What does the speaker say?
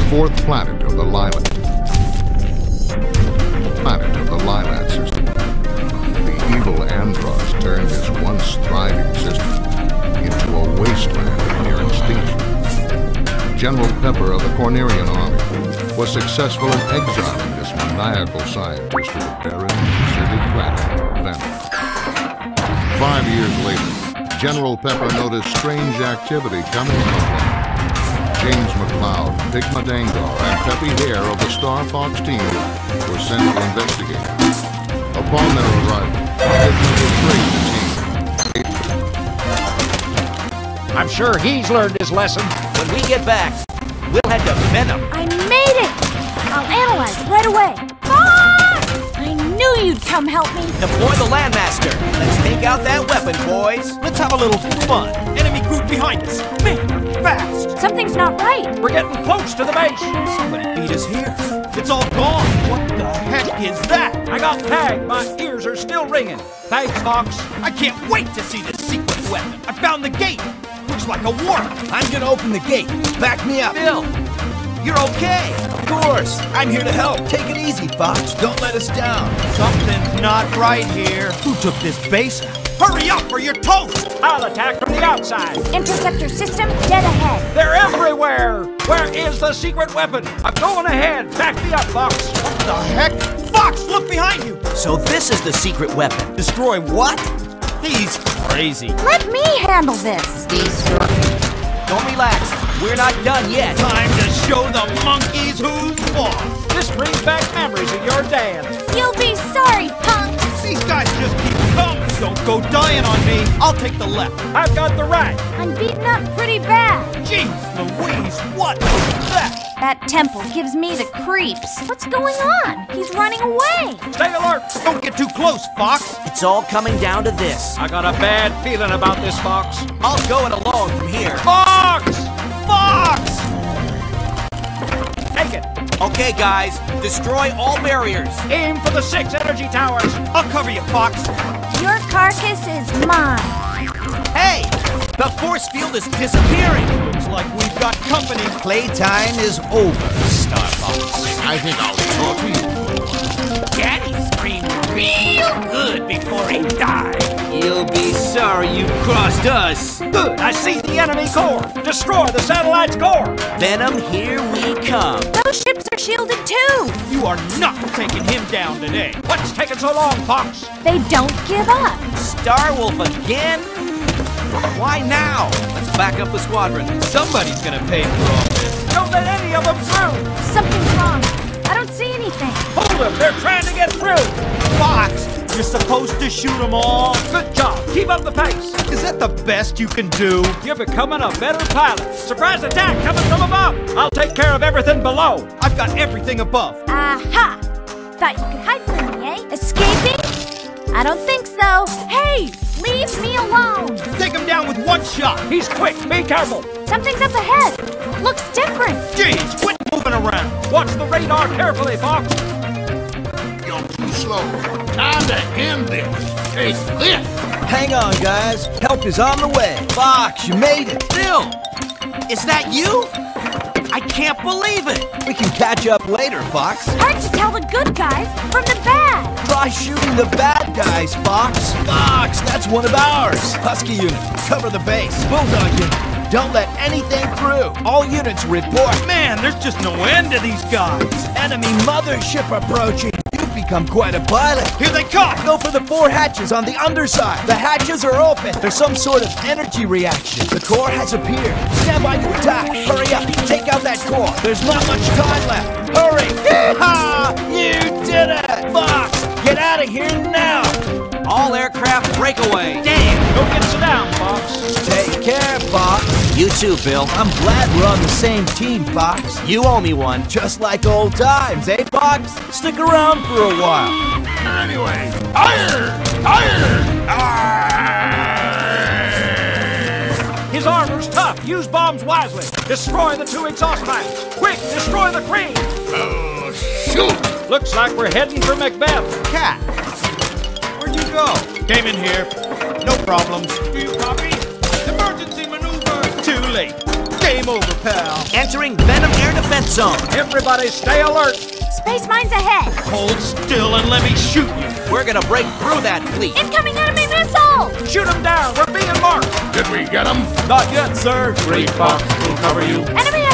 Fourth planet of the Lilat. Planet of the Lilat system. The evil Andross turned this once thriving system into a wasteland near extinction. General Pepper of the Cornerian army was successful in exiling this maniacal scientist to the barren, deserted planet, Venom. 5 years later, General Pepper noticed strange activity coming from Venom. James McLeod, Pigma Dangar, and Peppy Hare of the Star Fox team were sent to investigate. Upon their arrival, they betrayed the team. I'm sure he's learned his lesson. When we get back, we'll head to Venom. I made it! I'll analyze right away. Ah! I knew you'd come help me. Deploy the Landmaster. Let's take out that weapon, boys. Let's have a little fun. Enemy group behind us. Man, they're fast. Something's not right. We're getting close to the base. Somebody beat us here. It's all gone. What the heck is that? I got tagged. My ears are still ringing. Thanks, Fox. I can't wait to see this secret weapon. I found the gate. Looks like a warp. I'm gonna open the gate. Back me up. Bill, you're okay. Of course. I'm here to help. Take it easy, Fox. Don't let us down. Something's not right here. Who took this base? Hurry up or you're toast! I'll attack from the outside. Interceptor system dead ahead. They're everywhere. Where is the secret weapon? I'm going ahead. Back me up, Fox. What the heck? Fox, look behind you! So this is the secret weapon. Destroy what? He's crazy. Let me handle this. Don't relax. We're not done yet. Time to show the monkeys who's boss. This brings back memories of your dance. You'll be sorry, punks. These guys just keep coming. Don't go dying on me. I'll take the left. I've got the right. I'm beaten up pretty bad. Jeez Louise, what is that? That temple gives me the creeps. What's going on? He's running away. Stay alert. Don't get too close, Fox. It's all coming down to this. I got a bad feeling about this, Fox. I'll go it alone from here. Fox! Fox! Take it. Okay, guys. Destroy all barriers. Aim for the 6 energy towers. I'll cover you, Fox. Your carcass is mine. Hey! The force field is disappearing. Looks like we've got company. Playtime is over, Star Fox. I think I'll talk to you. Daddy screamed real good before he died. You'll be sorry you crossed us. Good. I see the enemy core. Destroy the satellite's core. Venom, here we come. Those ships are shielded too. You are not taking him down today. What's taking so long, Fox? They don't give up. Starwolf again? Why now? Let's back up the squadron. Somebody's gonna pay for all this. Don't let any of them through. Something's wrong. I don't see anything. Hold them. They're trying to get through. Fox, you're supposed to shoot them all. Good job. Keep up the pace. Is that the best you can do? You're becoming a better pilot. Surprise attack coming from above. I'll take care of everything below. I've got everything above. Aha! Thought you could hide from me, eh? Escaping? I don't think so. Hey, leave me alone. Take him down with one shot. He's quick. Be careful. Something's up ahead. Looks different. Jeez, quit moving around. Watch the radar carefully, Fox. You're too slow. Time to end this. Take this. Hang on, guys. Help is on the way. Fox, you made it. Bill! Is that you? I can't believe it! We can catch up later, Fox. Hard to tell the good guys from the bad. Try shooting the bad guys, Fox. Fox, that's one of ours. Husky unit, cover the base. Bulldog unit, don't let anything through. All units report. Man, there's just no end to these guys. Enemy mothership approaching. You've become quite a pilot. Here they come! Go for the 4 hatches on the underside. The hatches are open. There's some sort of energy reaction. The core has appeared. Stand by to attack. Hurry up. Take out that core. There's not much time left. Hurry. Yeehaw! You did it! Fox, get out of here now. All aircraft breakaway. Damn! Go get sit down, Fox. Take care, Fox. You too, Bill. I'm glad we're on the same team, Fox. You owe me one. Just like old times, eh, Fox? Stick around for a while. Anyway, fire! His armor's tough. Use bombs wisely. Destroy the 2 exhaust pipes. Quick, destroy the crane. Oh, shoot! Looks like we're heading for Macbeth. Cat, where'd you go? Came in here. No problems. Do you copy? Emergency maneuver. Too late. Game over, pal. Entering Venom Air Defense Zone. Everybody stay alert. Space mines ahead. Hold still and let me shoot you. We're gonna break through that fleet. Incoming enemy missile. Shoot them down. We're being marked. Did we get him? Not yet, sir. Great Fox will cover you. Enemy